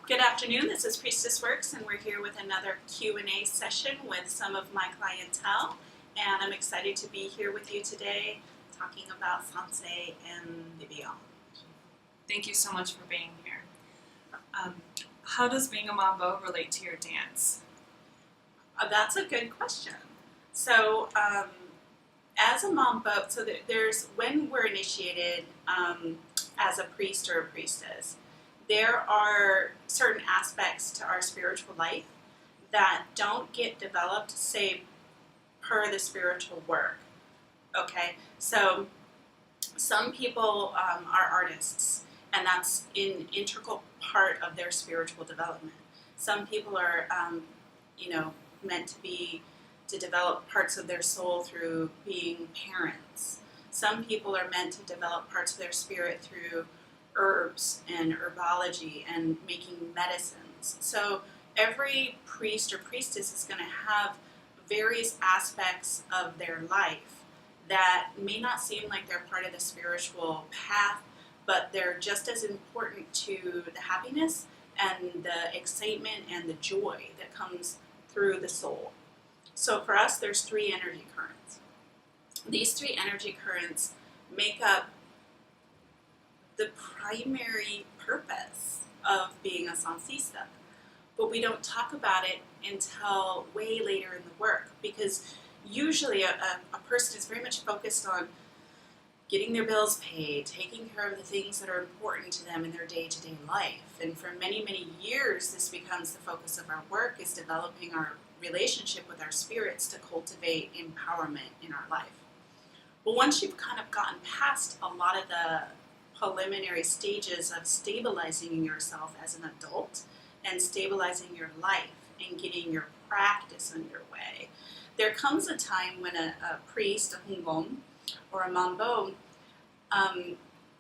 Good afternoon, this is Priestess Works, and we're here with another Q&A session with some of my clientele, and I'm excited to be here with you today talking about Sansei and the beyond. Thank you so much for being here. How does being a mambo relate to your dance? That's a good question. So, as a mambo, there's when we're initiated as a priest or a priestess, there are certain aspects to our spiritual life that don't get developed, say, per the spiritual work. Okay, so some people are artists, and that's an integral part of their spiritual development. Some people are, meant to develop parts of their soul through being parents. Some people are meant to develop parts of their spirit through herbs and herbology and making medicines. So every priest or priestess is going to have various aspects of their life that may not seem like they're part of the spiritual path, but they're just as important to the happiness and the excitement and the joy that comes through the soul. So for us, there's three energy currents. These three energy currents make up the primary purpose of being a sansista, but we don't talk about it until way later in the work, because usually a person is very much focused on getting their bills paid, taking care of the things that are important to them in their day-to-day life. And for many, many years, this becomes the focus of our work, is developing our relationship with our spirits to cultivate empowerment in our life. But once you've kind of gotten past a lot of the preliminary stages of stabilizing yourself as an adult and stabilizing your life and getting your practice underway, there comes a time when a priest, a hungom, or a mambo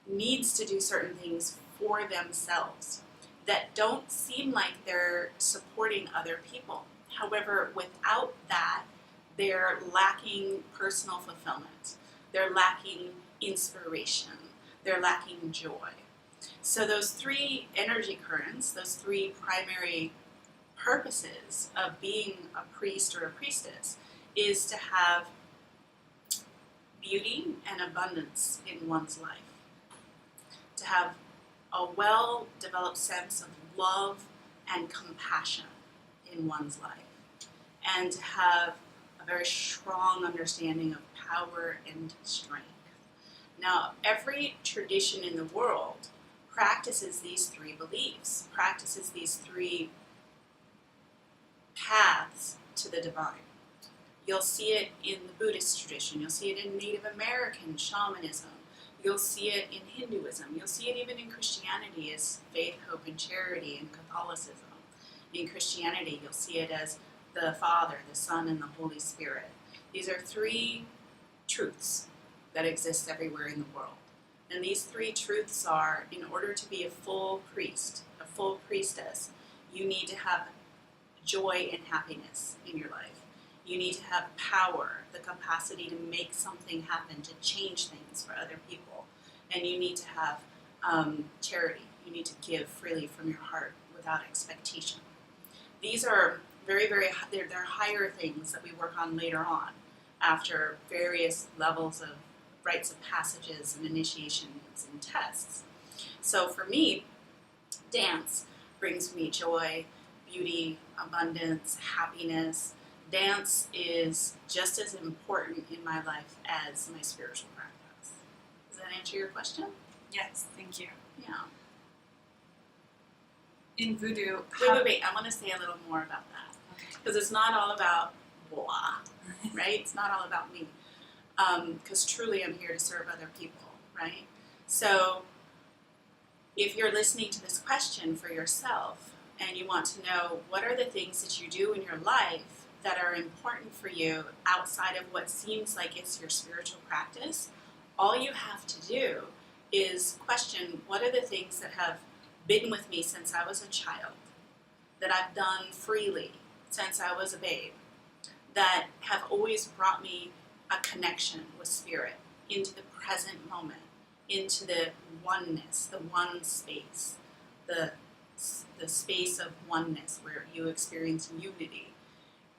needs to do certain things for themselves that don't seem like they're supporting other people. However, without that, they're lacking personal fulfillment. They're lacking inspiration. They're lacking joy. So those three energy currents, those three primary purposes of being a priest or a priestess, is to have beauty and abundance in one's life, to have a well-developed sense of love and compassion in one's life, and to have a very strong understanding of power and strength. Now, every tradition in the world practices these three beliefs, practices these three paths to the divine. You'll see it in the Buddhist tradition. You'll see it in Native American shamanism. You'll see it in Hinduism. You'll see it even in Christianity as faith, hope, and charity, and Catholicism. In Christianity, you'll see it as the Father, the Son, and the Holy Spirit. These are three truths that exist everywhere in the world. And these three truths are, in order to be a full priest, a full priestess, you need to have joy and happiness in your life. You need to have power, the capacity to make something happen, to change things for other people. And you need to have charity. You need to give freely from your heart without expectation. These are they're higher things that we work on later on after various levels of rites of passages and initiations and tests. So for me, dance brings me joy, beauty, abundance, happiness. Dance is just as important in my life as my spiritual practice. Does that answer your question? Yes, thank you. Yeah. In Voodoo... Wait. I want to say a little more about that. Because it's not all about blah, right? It's not all about me. Because truly I'm here to serve other people, right? So if you're listening to this question for yourself and you want to know what are the things that you do in your life that are important for you outside of what seems like it's your spiritual practice, all you have to do is question, what are the things that have been with me since I was a child, that I've done freely since I was a babe, that have always brought me a connection with spirit into the present moment, into the oneness, the one space, the the space of oneness where you experience unity.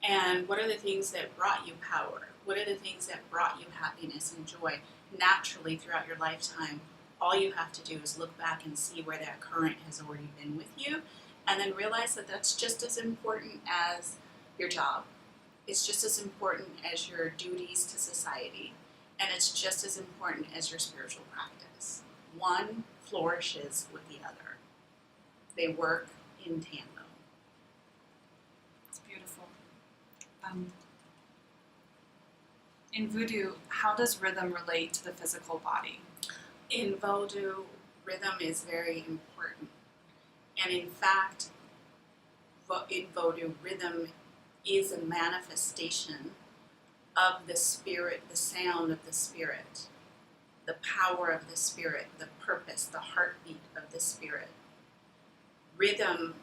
And what are the things that brought you power? What are the things that brought you happiness and joy naturally throughout your lifetime? All you have to do is look back and see where that current has already been with you, and then realize that that's just as important as your job. It's just as important as your duties to society, and it's just as important as your spiritual practice. One flourishes with the other. They work in tandem. It's beautiful. In Voodoo, how does rhythm relate to the physical body? In Voodoo, rhythm is very important. And in fact, in Voodoo, rhythm is a manifestation of the spirit, the sound of the spirit, the power of the spirit, the purpose, the heartbeat of the spirit. Rhythm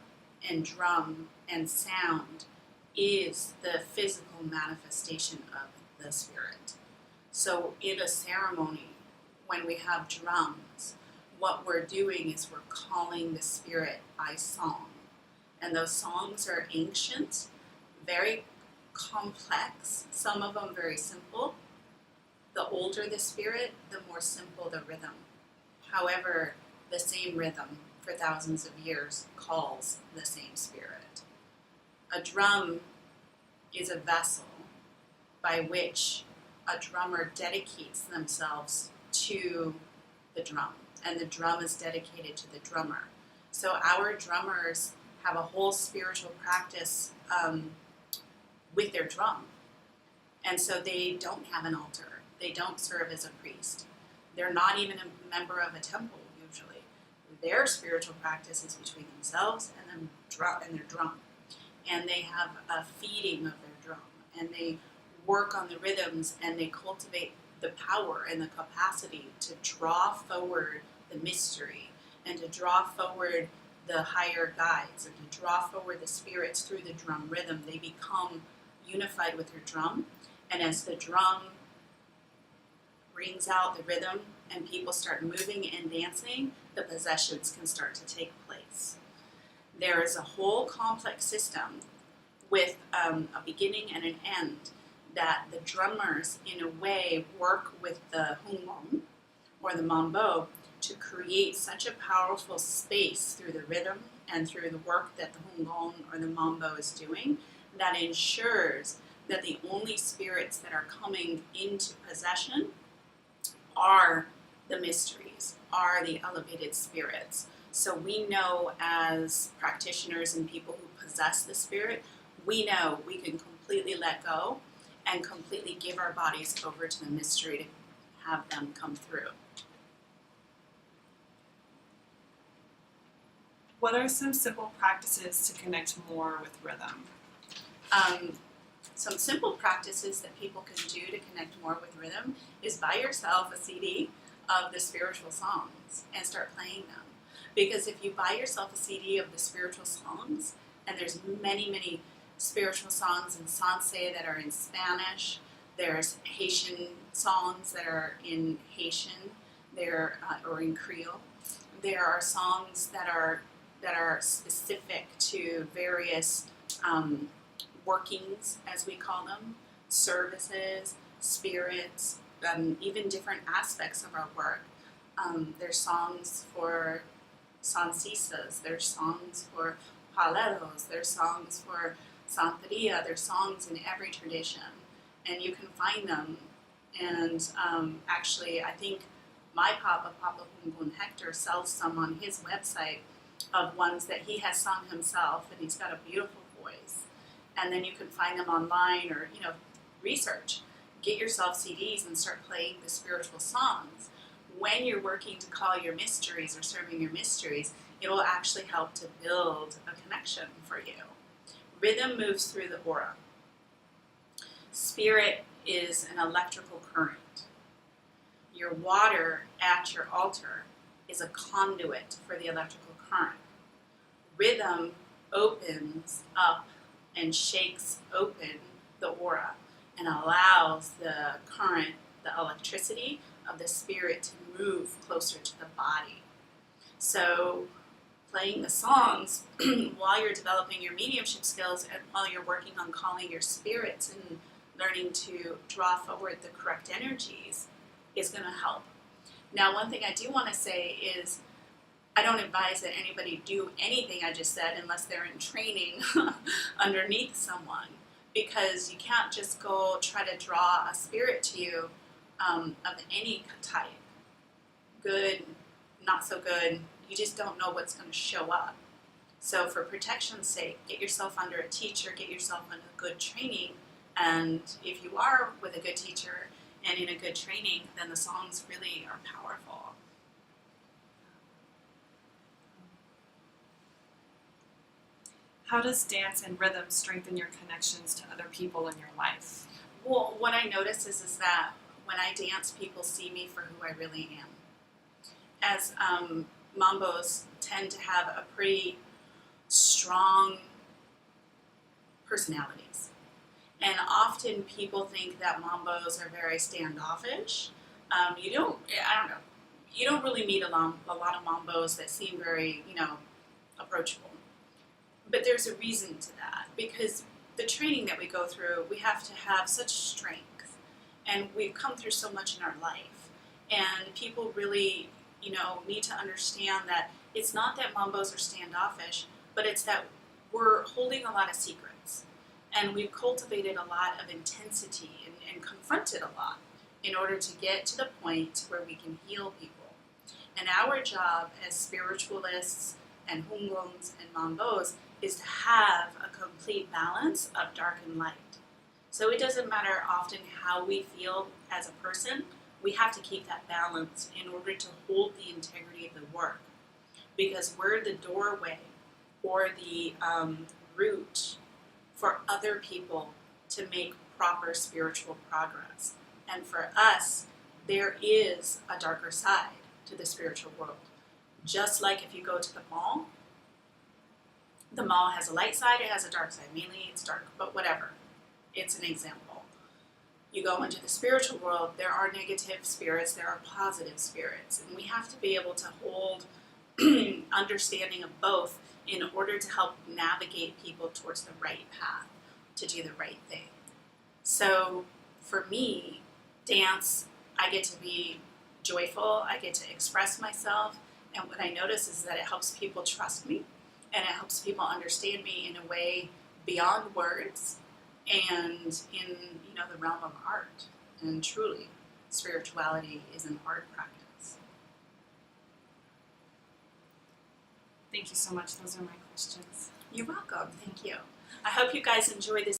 and drum and sound is the physical manifestation of the spirit. So in a ceremony, when we have drums, what we're doing is we're calling the spirit by song. And those songs are ancient, very complex, some of them very simple. The older the spirit, the more simple the rhythm. However, the same rhythm for thousands of years calls the same spirit. A drum is a vessel by which a drummer dedicates themselves to the drum, and the drum is dedicated to the drummer. So our drummers have a whole spiritual practice with their drum. And so they don't have an altar. They don't serve as a priest. They're not even a member of a temple, usually. Their spiritual practice is between themselves and their drum. And they have a feeding of their drum. And they work on the rhythms, and they cultivate the power and the capacity to draw forward the mystery and to draw forward the higher guides and to draw forward the spirits through the drum rhythm. They become unified with their drum, and as the drum brings out the rhythm and people start moving and dancing, the possessions can start to take place. There is a whole complex system with a beginning and an end that the drummers, in a way, work with the hungon, or the mambo, to create such a powerful space through the rhythm and through the work that the hungon or the mambo is doing that ensures that the only spirits that are coming into possession are the mysteries, are the elevated spirits. So we know as practitioners and people who possess the spirit, we know we can completely let go and completely give our bodies over to the mystery to have them come through. What are some simple practices to connect more with rhythm? Some simple practices that people can do to connect more with rhythm is buy yourself a CD of the spiritual songs and start playing them. Because if you buy yourself a CD of the spiritual songs, and there's many, many spiritual songs in Sansei that are in Spanish, there's Haitian songs that are in Haitian, or in Creole. There are songs that are specific to various workings, as we call them, services, spirits, even different aspects of our work. There's songs for sancisas, there's songs for paleros, there's songs for santeria, there's songs in every tradition, and you can find them. And actually, I think my Papa Hungun Hector, sells some on his website of ones that he has sung himself, and he's got a beautiful voice. And then you can find them online, or research. Get yourself CDs and start playing the spiritual songs. When you're working to call your mysteries or serving your mysteries, it will actually help to build a connection for you. Rhythm moves through the aura. Spirit is an electrical current. Your water at your altar is a conduit for the electrical current. Rhythm opens up and shakes open the aura and allows the current, the electricity of the spirit to move closer to the body. So playing the songs while you're developing your mediumship skills and while you're working on calling your spirits and learning to draw forward the correct energies is going to help. Now, one thing I do want to say is I don't advise that anybody do anything I just said unless they're in training underneath someone, because you can't just go try to draw a spirit to you of any type, good, not so good. You just don't know what's going to show up. So for protection's sake, get yourself under a teacher, get yourself in a good training, and if you are with a good teacher and in a good training, then the songs really are powerful. How does dance and rhythm strengthen your connections to other people in your life? Well, what I notice is that when I dance, people see me for who I really am. As mambos tend to have a pretty strong personalities. And often people think that mambos are very standoffish. I don't know, you don't really meet a lot of mambos that seem very, approachable. But there's a reason to that, because the training that we go through, we have to have such strength, and we've come through so much in our life. And people really, need to understand that it's not that mambos are standoffish, but it's that we're holding a lot of secrets. And we've cultivated a lot of intensity and confronted a lot in order to get to the point where we can heal people. And our job as spiritualists and hungongs and mambos is to have a complete balance of dark and light. So it doesn't matter often how we feel as a person, we have to keep that balance in order to hold the integrity of the work. Because we're the doorway or the route for other people to make proper spiritual progress. And for us, there is a darker side to the spiritual world. Just like if you go to the mall has a light side, it has a dark side. Mainly it's dark, but whatever. It's an example. You go into the spiritual world, there are negative spirits, there are positive spirits, and we have to be able to hold understanding of both in order to help navigate people towards the right path, to do the right thing. So for me, dance, I get to be joyful, I get to express myself, and what I notice is that it helps people trust me, and it helps people understand me in a way beyond words and in the realm of art. And truly, spirituality is an art practice. Thank you so much. Those are my questions. You're welcome. Thank you. I hope you guys enjoy this